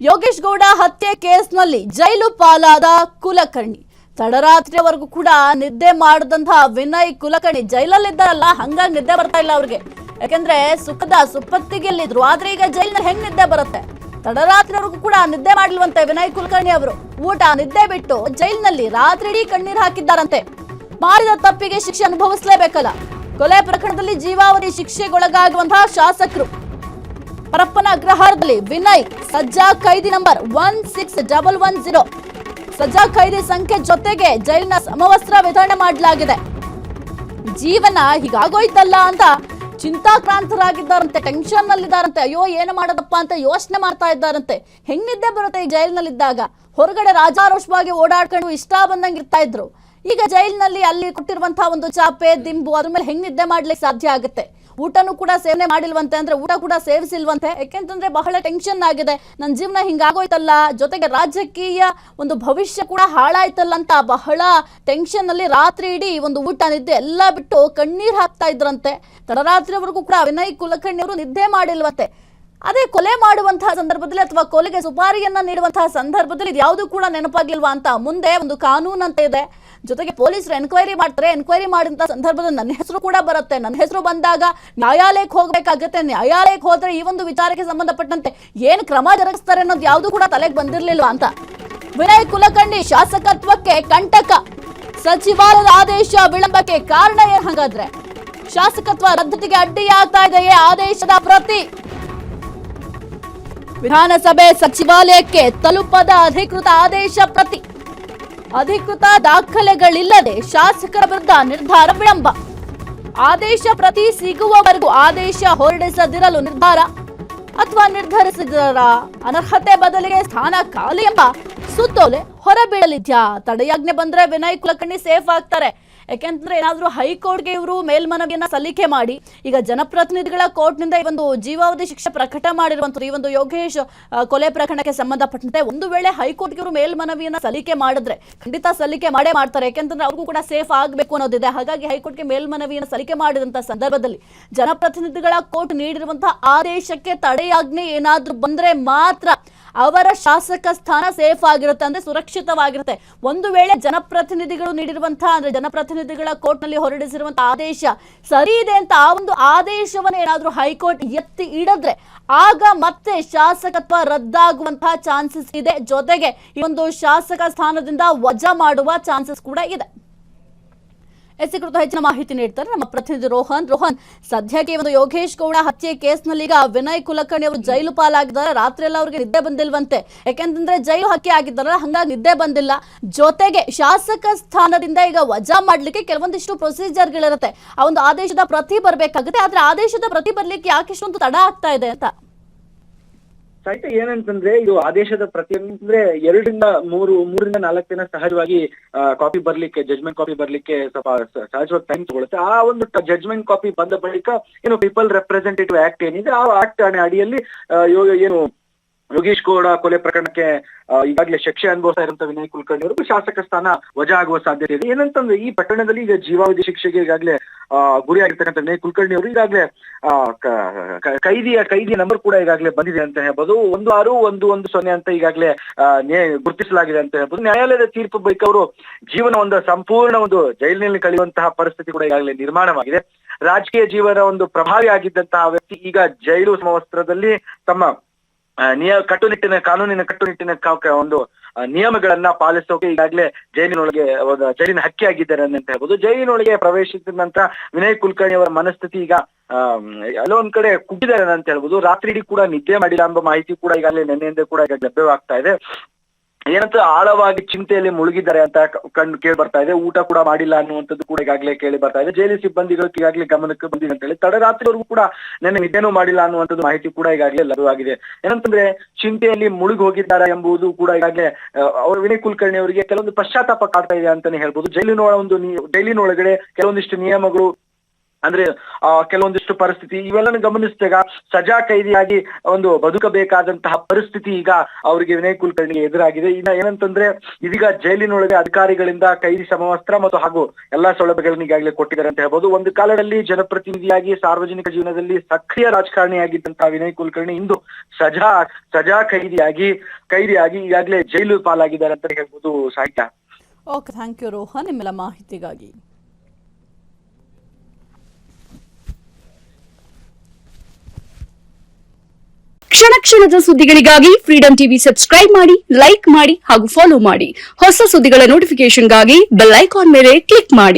ಯೋಗೇಶ್ ಗೌಡ ಹತ್ಯೆ ಕೇಸ್ನಲ್ಲಿ ಜೈಲು ಪಾಲಾದ ಕುಲಕರ್ಣಿ ತಡರಾತ್ರಿವರೆಗೂ ಕೂಡ ನಿದ್ದೆ ಮಾಡದಂತಹ ವಿನಯ್ ಕುಲಕರ್ಣಿ ಜೈಲಲ್ಲಿದ್ದಾರಲ್ಲ, ಹಂಗಾಗಿ ನಿದ್ದೆ ಬರ್ತಾ ಇಲ್ಲ ಅವ್ರಿಗೆ. ಯಾಕಂದ್ರೆ ಸುಖದ ಸುಪ್ಪತ್ತಿಗೆಲ್ಲಿದ್ರು, ಆದ್ರೆ ಈಗ ಜೈಲಿನ ಹೆಂಗ್ ನಿದ್ದೆ ಬರುತ್ತೆ? ತಡರಾತ್ರಿವರೆಗೂ ಕೂಡ ನಿದ್ದೆ ಮಾಡ್ಲಿಲ್ವಂತೆ ವಿನಯ್ ಕುಲಕರ್ಣಿ ಅವರು. ಊಟ ನಿದ್ದೆ ಬಿಟ್ಟು ಜೈಲಿನಲ್ಲಿ ರಾತ್ರಿಡೀ ಕಣ್ಣೀರು ಹಾಕಿದ್ದಾರಂತೆ. ಮಾಡಿದ ತಪ್ಪಿಗೆ ಶಿಕ್ಷೆ ಅನುಭವಿಸಲೇಬೇಕಲ್ಲ. ಕೊಲೆ ಪ್ರಕರಣದಲ್ಲಿ ಜೀವಾವಧಿ ಶಿಕ್ಷೆಗೊಳಗಾಗುವಂತಹ ಶಾಸಕರು ಪರಪ್ಪನ ಅಗ್ರಹಾರದಲ್ಲಿ ವಿನಯ್ ಸಜ್ಜಾ ಖೈದಿ ನಂಬರ್ 16110 ಸಜ್ಜಾ ಖೈದಿ ಸಂಖ್ಯೆ ಜೊತೆಗೆ ಜೈಲಿನ ಸಮವಸ್ತ್ರ ವಿತರಣೆ ಮಾಡಲಾಗಿದೆ. ಜೀವನ ಹೀಗಾಗೋಯ್ತಲ್ಲ ಅಂತ ಚಿಂತಾಕ್ರಾಂತರಾಗಿದ್ದಾರಂತೆ, ಟೆನ್ಷನ್ ನಲ್ಲಿದ್ದಾರಂತೆ. ಅಯ್ಯೋ ಏನು ಮಾಡೋದಪ್ಪ ಅಂತ ಯೋಚನೆ ಮಾಡ್ತಾ ಇದ್ದಾರಂತೆ. ಹೆಂಗ್ ನಿದ್ದೆ ಬರುತ್ತೆ ಈ ಜೈಲಿನಲ್ಲಿದ್ದಾಗ? ಹೊರಗಡೆ ರಾಜಾರೋಷವಾಗಿ ಓಡಾಡ್ಕೊಂಡು ಇಷ್ಟ ಬಂದಂಗೆ ಇರ್ತಾ ಇದ್ರು. ಈಗ ಜೈಲಿನಲ್ಲಿ ಅಲ್ಲಿ ಕೊಟ್ಟಿರುವಂತಹ ಒಂದು ಚಾಪೆ ದಿಂಬು ಅದ್ರ ಮೇಲೆ ಹೆಂಗ್ ನಿದ್ದೆ ಮಾಡ್ಲಿಕ್ಕೆ ಸಾಧ್ಯ ಆಗುತ್ತೆ? ಊಟನೂ ಕೂಡ ಸೇವನೆ ಮಾಡಿಲ್ವಂತೆ, ಅಂದ್ರೆ ಊಟ ಕೂಡ ಸೇವಿಸಿಲ್ವಂತೆ. ಯಾಕೆಂತಂದ್ರೆ ಬಹಳ ಟೆನ್ಷನ್ ಆಗಿದೆ, ನನ್ನ ಜೀವನ ಹಿಂಗಾಗೋಯ್ತಲ್ಲ, ಜೊತೆಗೆ ರಾಜಕೀಯ ಒಂದು ಭವಿಷ್ಯ ಕೂಡ ಹಾಳಾಯ್ತಲ್ಲ ಅಂತ ಬಹಳ ಟೆನ್ಷನ್ ಅಲ್ಲಿ ರಾತ್ರಿ ಇಡೀ ಒಂದು ಊಟ ನಿದ್ದೆ ಎಲ್ಲ ಬಿಟ್ಟು ಕಣ್ಣೀರ್ ಹಾಕ್ತಾ ಇದ್ರಂತೆ. ತಡರಾತ್ರಿವರೆಗೂ ಕೂಡ ವಿನಯ್ ಕುಲಕರ್ಣಿ ಅವರು ನಿದ್ದೆ ಮಾಡಿಲ್ವಂತೆ. ಅದೇ ಕೊಲೆ ಮಾಡುವಂತಹ ಸಂದರ್ಭದಲ್ಲಿ ಅಥವಾ ಕೊಲೆಗೆ ಸುಪಾರಿಯನ್ನ ನೀಡುವಂತಹ ಸಂದರ್ಭದಲ್ಲಿ ಇದು ಯಾವುದು ಕೂಡ ನೆನಪಾಗಿಲ್ವಾ ಅಂತ ಮುಂದೆ ಒಂದು ಕಾನೂನು ಅಂತ ಇದೆ. ಜೊತೆಗೆ ಪೊಲೀಸರು ಎನ್ಕ್ವೈರಿ ಮಾಡ್ತಾರೆ. ಎನ್ಕ್ವೈರಿ ಮಾಡಿದಂತ ಸಂದರ್ಭದಲ್ಲಿ ನನ್ನ ಹೆಸರು ಕೂಡ ಬರುತ್ತೆ. ನನ್ನ ಹೆಸರು ಬಂದಾಗ ನ್ಯಾಯಾಲಯಕ್ಕೆ ಹೋಗ್ಬೇಕಾಗತ್ತೆ. ನ್ಯಾಯಾಲಯಕ್ಕೆ ಹೋದ್ರೆ ಈ ಒಂದು ವಿಚಾರಕ್ಕೆ ಸಂಬಂಧಪಟ್ಟಂತೆ ಏನ್ ಕ್ರಮ ಜರುಗಿಸ್ತಾರೆ ಅನ್ನೋದು ಯಾವುದು ಕೂಡ ತಲೆಗೆ ಬಂದಿರ್ಲಿಲ್ವಾ ಅಂತ. ವಿನಯ್ ಕುಲಕರ್ಣಿ ಶಾಸಕತ್ವಕ್ಕೆ ಕಂಟಕ, ಸಚಿವಾಲಯದ ಆದೇಶ ವಿಳಂಬಕ್ಕೆ ಕಾರಣ ಏನ್? ಹಾಗಾದ್ರೆ ಶಾಸಕತ್ವ ರದ್ದತಿಗೆ ಅಡ್ಡಿಯಾಗ್ತಾ ಇದೆಯೇ ಆದೇಶದ ಪ್ರತಿ? ವಿಧಾನಸಭೆ ಸಚಿವಾಲಯಕ್ಕೆ ತಲುಪದ ಅಧಿಕೃತ ಆದೇಶ ಪ್ರತಿ, ಅಧಿಕೃತ ದಾಖಲೆಗಳಿಲ್ಲದೆ ಶಾಸಕರ ವಿರುದ್ಧ ನಿರ್ಧಾರ ವಿಳಂಬ. ಆದೇಶ ಪ್ರತಿ ಸಿಗುವವರೆಗೂ ಆದೇಶ ಹೊರಡಿಸದಿರಲು ನಿರ್ಧಾರ ಅಥವಾ ನಿರ್ಧರಿಸಿದರ ಅನರ್ಹತೆ ಬದಲಿಗೆ ಸ್ಥಾನ ಖಾಲಿ ಎಂಬ ಸುತ್ತೋಲೆ ಹೊರಬೀಳಲಿದ್ಯಾ? ತಡೆಯಾಜ್ಞೆ ಬಂದ್ರೆ ವಿನಯ್ ಕುಲಕರ್ಣಿ ಸೇಫ್ ಆಗ್ತಾರೆ. ಯಾಕೆಂತಂದ್ರೆ ಏನಾದ್ರೂ ಹೈಕೋರ್ಟ್ಗೆ ಇವರು ಮೇಲ್ಮನವಿಯನ್ನ ಸಲ್ಲಿಕೆ ಮಾಡಿ ಈಗ ಜನಪ್ರತಿನಿಧಿಗಳ ಕೋರ್ಟ್ನಿಂದ ಈ ಒಂದು ಜೀವಾವಧಿ ಶಿಕ್ಷೆ ಪ್ರಕಟ ಮಾಡಿರುವಂತದ್ದು ಈ ಒಂದು ಯೋಗೇಶ್ ಕೊಲೆ ಪ್ರಕರಣಕ್ಕೆ ಸಂಬಂಧಪಟ್ಟಂತೆ ಒಂದು ವೇಳೆ ಹೈಕೋರ್ಟ್ಗೆ ಇವರು ಮೇಲ್ಮನವಿಯನ್ನ ಸಲ್ಲಿಕೆ ಮಾಡಿದ್ರೆ ಖಂಡಿತ ಸಲ್ಲಿಕೆ ಮಾಡೇ ಮಾಡ್ತಾರೆ. ಯಾಕೆಂತಂದ್ರೆ ಅವ್ರಿಗೂ ಕೂಡ ಸೇಫ್ ಆಗಬೇಕು ಅನ್ನೋದಿದೆ. ಹಾಗಾಗಿ ಹೈಕೋರ್ಟ್ಗೆ ಮೇಲ್ಮನವಿಯನ್ನು ಸಲ್ಲಿಕೆ ಮಾಡಿದಂತ ಸಂದರ್ಭದಲ್ಲಿ ಜನಪ್ರತಿನಿಧಿಗಳ ಕೋರ್ಟ್ ನೀಡಿರುವಂತಹ ಆದೇಶಕ್ಕೆ ತಡೆಯಾಜ್ಞೆ ಏನಾದ್ರೂ ಬಂದ್ರೆ ಮಾತ್ರ ಅವರ ಶಾಸಕ ಸ್ಥಾನ ಸೇಫ್ ಆಗಿರುತ್ತೆ, ಅಂದ್ರೆ ಸುರಕ್ಷಿತವಾಗಿರುತ್ತೆ. ಒಂದು ವೇಳೆ ಜನಪ್ರತಿನಿಧಿಗಳು ನೀಡಿರುವಂತಹ ಅಂದ್ರೆ ಜನಪ್ರತಿನಿಧಿಗಳ ಕೋರ್ಟ್ ನಲ್ಲಿ ಹೊರಡಿಸಿರುವಂತಹ ಆದೇಶ ಸರಿ ಇದೆ ಅಂತ ಆ ಒಂದು ಆದೇಶವನ್ನು ಏನಾದ್ರೂ ಹೈಕೋರ್ಟ್ ಎತ್ತಿ ಹಿಡಿದ್ರೆ ಆಗ ಮತ್ತೆ ಶಾಸಕತ್ವ ರದ್ದಾಗುವಂತಹ ಚಾನ್ಸಸ್ ಇದೆ. ಜೊತೆಗೆ ಈ ಒಂದು ಶಾಸಕ ಸ್ಥಾನದಿಂದ ವಜಾ ಮಾಡುವ ಚಾನ್ಸಸ್ ಕೂಡ ಇದೆ. ಎಸ್ ಕುರಿತು ಹೆಚ್ಚಿನ ಮಾಹಿತಿ ನೀಡ್ತಾರೆ ನಮ್ಮ ಪ್ರತಿನಿಧಿ ರೋಹನ್. ಸದ್ಯಕ್ಕೆ ಒಂದು ಯೋಗೇಶ್ ಗೌಡ ಹತ್ಯೆ ಕೇಸ್ನಲ್ಲಿ ಈಗ ವಿನಯ್ ಕುಲಕರ್ಣಿ ಅವರು ಜೈಲು ಪಾಲಾಗಿದ್ದಾರೆ. ರಾತ್ರಿ ಎಲ್ಲ ಅವ್ರಿಗೆ ನಿದ್ದೆ ಬಂದಿಲ್ವಂತೆ. ಯಾಕೆಂತಂದ್ರೆ ಜೈಲು ಹತ್ಯೆ ಆಗಿದ್ದಾರಲ್ಲ, ಹಂಗಾಗಿ ನಿದ್ದೆ ಬಂದಿಲ್ಲ. ಜೊತೆಗೆ ಶಾಸಕ ಸ್ಥಾನದಿಂದ ಈಗ ವಜಾ ಮಾಡ್ಲಿಕ್ಕೆ ಕೆಲವೊಂದಿಷ್ಟು ಪ್ರೊಸೀಜರ್ಗಳಿರುತ್ತೆ. ಆ ಒಂದು ಆದೇಶದ ಪ್ರತಿ ಬರ್ಬೇಕಾಗುತ್ತೆ. ಆದ್ರೆ ಆದೇಶದ ಪ್ರತಿ ಬರ್ಲಿಕ್ಕೆ ಯಾಕೆ ಇಷ್ಟೊಂದು ತಡ ಆಗ್ತಾ ಇದೆ ಅಂತ ಸಹಿತ ಏನಂತಂದ್ರೆ ಇದು ಆದೇಶದ ಪ್ರತಿ ಅಂದ್ರೆ 2-3 ದಿನ ಸಹಜವಾಗಿ ಕಾಪಿ ಬರ್ಲಿಕ್ಕೆ, ಜಜ್ಮೆಂಟ್ ಕಾಪಿ ಬರ್ಲಿಕ್ಕೆ ಸ್ವಲ್ಪ ಸಹಜವಾಗಿ ಟೈಮ್ ತಗೊಳುತ್ತೆ. ಆ ಒಂದು ಜಜ್ಮೆಂಟ್ ಕಾಪಿ ಬಂದ ಬಳಿಕ ಏನು ಪೀಪಲ್ ರೆಪ್ರೆಸೆಂಟೇಟಿವ್ ಆಕ್ಟ್ ಏನಿದೆ ಆ ಆಕ್ಟ್ ಅಡಿಯಲ್ಲಿ ಏನು ಯೋಗೇಶ್ ಗೌಡ ಕೊಲೆ ಪ್ರಕರಣಕ್ಕೆ ಈಗಾಗಲೇ ಶಿಕ್ಷೆ ಅನುಭವಿಸ್ತಾ ಇರುವಂತ ವಿನಯ್ ಕುಲಕರ್ಣಿ ಅವರಿಗೂ ಶಾಸಕ ಸ್ಥಾನ ವಜಾ ಆಗುವ ಸಾಧ್ಯತೆ ಇದೆ. ಏನಂತಂದ್ರೆ ಈ ಪ್ರಕರಣದಲ್ಲಿ ಈಗ ಜೀವಾವಧಿ ಶಿಕ್ಷೆಗೆ ಈಗಾಗಲೇ ಗುರಿಯಾಗಿರ್ತಕ್ಕಂಥ ವಿನಯ್ ಕುಲಕರ್ಣಿ ಅವರು ಈಗಾಗಲೇ ಕೈದಿಯ ನಂಬರ್ ಕೂಡ ಈಗಾಗಲೇ ಬಂದಿದೆ ಅಂತ ಹೇಳ್ಬೋದು. 16-110 ಅಂತ ಈಗಾಗಲೇ ಗುರುತಿಸಲಾಗಿದೆ ಅಂತ ಹೇಳ್ಬೋದು. ನ್ಯಾಯಾಲಯದ ತೀರ್ಪು ಬಳಿಕ ಅವರು ಜೀವನ ಒಂದು ಸಂಪೂರ್ಣ ಒಂದು ಜೈಲಿನಲ್ಲಿ ಕಳೆಯುವಂತಹ ಪರಿಸ್ಥಿತಿ ಕೂಡ ಈಗಾಗಲೇ ನಿರ್ಮಾಣವಾಗಿದೆ. ರಾಜಕೀಯ ಜೀವನ ಒಂದು ಪ್ರಭಾವಿ ಆಗಿದ್ದಂತಹ ವ್ಯಕ್ತಿ ಈಗ ಜೈಲು ಸಮವಸ್ತ್ರದಲ್ಲಿ ತಮ್ಮ ಕಾನೂನಿನ ಕಟ್ಟುನಿಟ್ಟಿನ ಒಂದು ನಿಯಮಗಳನ್ನ ಪಾಲಿಸೋಕೆ ಈಗಾಗಲೇ ಜೈಲಿನ ಹಕ್ಕಿ ಆಗಿದ್ದಾರೆ ಅಂತ ಹೇಳ್ಬೋದು. ಜೈಲಿನೊಳಗೆ ಪ್ರವೇಶಿಸಿದ ನಂತರ ವಿನಯ್ ಕುಲಕರ್ಣಿ ಅವರ ಮನಸ್ಥಿತಿ ಈಗ ಅಲ್ಲೊಂದ್ ಕಡೆ ಕುಗ್ಗಿದ್ದಾರೆ ಅಂತ ಹೇಳ್ಬೋದು. ರಾತ್ರಿ ಇಡೀ ಕೂಡ ನಿದ್ದೆ ಮಾಡಿಲ್ಲ ಎಂಬ ಮಾಹಿತಿ ಕೂಡ ಈಗಾಗಲೇ ನಿನ್ನೆಯಿಂದ ಕೂಡ ಈಗ ಲಭ್ಯವಾಗ್ತಾ ಇದೆ. ಏನಂತ ಆಳವಾಗಿ ಚಿಂತೆಯಲ್ಲಿ ಮುಳುಗಿದ್ದಾರೆ ಅಂತ ಕೇಳಿ ಬರ್ತಾ ಇದೆ. ಊಟ ಕೂಡ ಮಾಡಿಲ್ಲ ಅನ್ನುವಂಥದ್ದು ಕೂಡ ಈಗಾಗಲೇ ಕೇಳಿ ಬರ್ತಾ ಇದೆ. ಜೈಲು ಸಿಬ್ಬಂದಿಗಳು ಈಗಾಗಲೇ ಗಮನಕ್ಕೆ ಬಂದಿದೆ ಅಂತ ಹೇಳಿ ತಡರಾತ್ರಿವರೆಗೂ ಕೂಡ ನೆನ್ನೆ ನಿದ್ದೆನೂ ಮಾಡಿಲ್ಲ ಅನ್ನುವಂಥದ್ದು ಮಾಹಿತಿ ಕೂಡ ಈಗಾಗಲೇ ಲಭ್ಯವಾಗಿದೆ. ಏನಂತಂದ್ರೆ ಚಿಂತೆಯಲ್ಲಿ ಮುಳುಗಿ ಹೋಗಿದ್ದಾರೆ ಎಂಬುದು ಕೂಡ ಈಗಾಗಲೇ ಅವರು ವಿನಯ್ ಕುಲಕರ್ಣಿ ಅವರಿಗೆ ಕೆಲವೊಂದು ಪಶ್ಚಾತ್ತಾಪ ಕಾಡ್ತಾ ಇದೆ ಅಂತಾನೆ ಹೇಳ್ಬೋದು. ಜೈಲಿನೊಳಗಡೆ ಕೆಲವೊಂದಿಷ್ಟು ನಿಯಮಗಳು ಅಂದ್ರೆ ಕೆಲವೊಂದಿಷ್ಟು ಪರಿಸ್ಥಿತಿ ಇವೆಲ್ಲನ ಗಮನಿಸಿದಾಗ ಸಜಾ ಕೈದಿಯಾಗಿ ಒಂದು ಬದುಕಬೇಕಾದಂತಹ ಪರಿಸ್ಥಿತಿ ಈಗ ಅವರಿಗೆ ವಿನಯ್ ಕುಲಕರ್ಣಿಗೆ ಎದುರಾಗಿದೆ. ಇನ್ನ ಏನಂತಂದ್ರೆ ಇದೀಗ ಜೈಲಿನೊಳಗೆ ಅಧಿಕಾರಿಗಳಿಂದ ಕೈದಿ ಸಮವಸ್ತ್ರ ಮತ್ತು ಹಾಗೂ ಎಲ್ಲಾ ಸೌಲಭ್ಯಗಳನ್ನ ಈಗಾಗಲೇ ಕೊಟ್ಟಿದ್ದಾರೆ ಅಂತ ಹೇಳ್ಬೋದು. ಒಂದು ಕಾಲದಲ್ಲಿ ಜನಪ್ರತಿನಿಧಿಯಾಗಿ ಸಾರ್ವಜನಿಕ ಜೀವನದಲ್ಲಿ ಸಕ್ರಿಯ ರಾಜಕಾರಣಿಯಾಗಿದ್ದಂತಹ ವಿನಯ್ ಕುಲಕರ್ಣಿ ಇಂದು ಸಜಾ ಕೈದಿಯಾಗಿ ಈಗಾಗಲೇ ಜೈಲು ಪಾಲಾಗಿದ್ದಾರೆ ಅಂತ ಹೇಳ್ಬೋದು. ಸಾಹಿತ್ಯ. ಓಕೆ, ಥ್ಯಾಂಕ್ ಯು ರೋಹನ್ ನಿಮ್ಮೆಲ್ಲ ಮಾಹಿತಿಗಾಗಿ. ಕ್ಷಣ ಕ್ಷಣದ ಸುದ್ದಿಗಳಿಗಾಗಿ ಫ್ರೀಡಂ ಟಿವಿ ಸಬ್ಸ್ಕ್ರೈಬ್ ಮಾಡಿ, ಲೈಕ್ ಮಾಡಿ ಹಾಗೂ ಫಾಲೋ ಮಾಡಿ. ಹೊಸ ಸುದ್ದಿಗಳ ನೋಟಿಫಿಕೇಶನ್ಗಾಗಿ ಬೆಲ್ ಐಕಾನ್ ಮೇಲೆ ಕ್ಲಿಕ್ ಮಾಡಿ.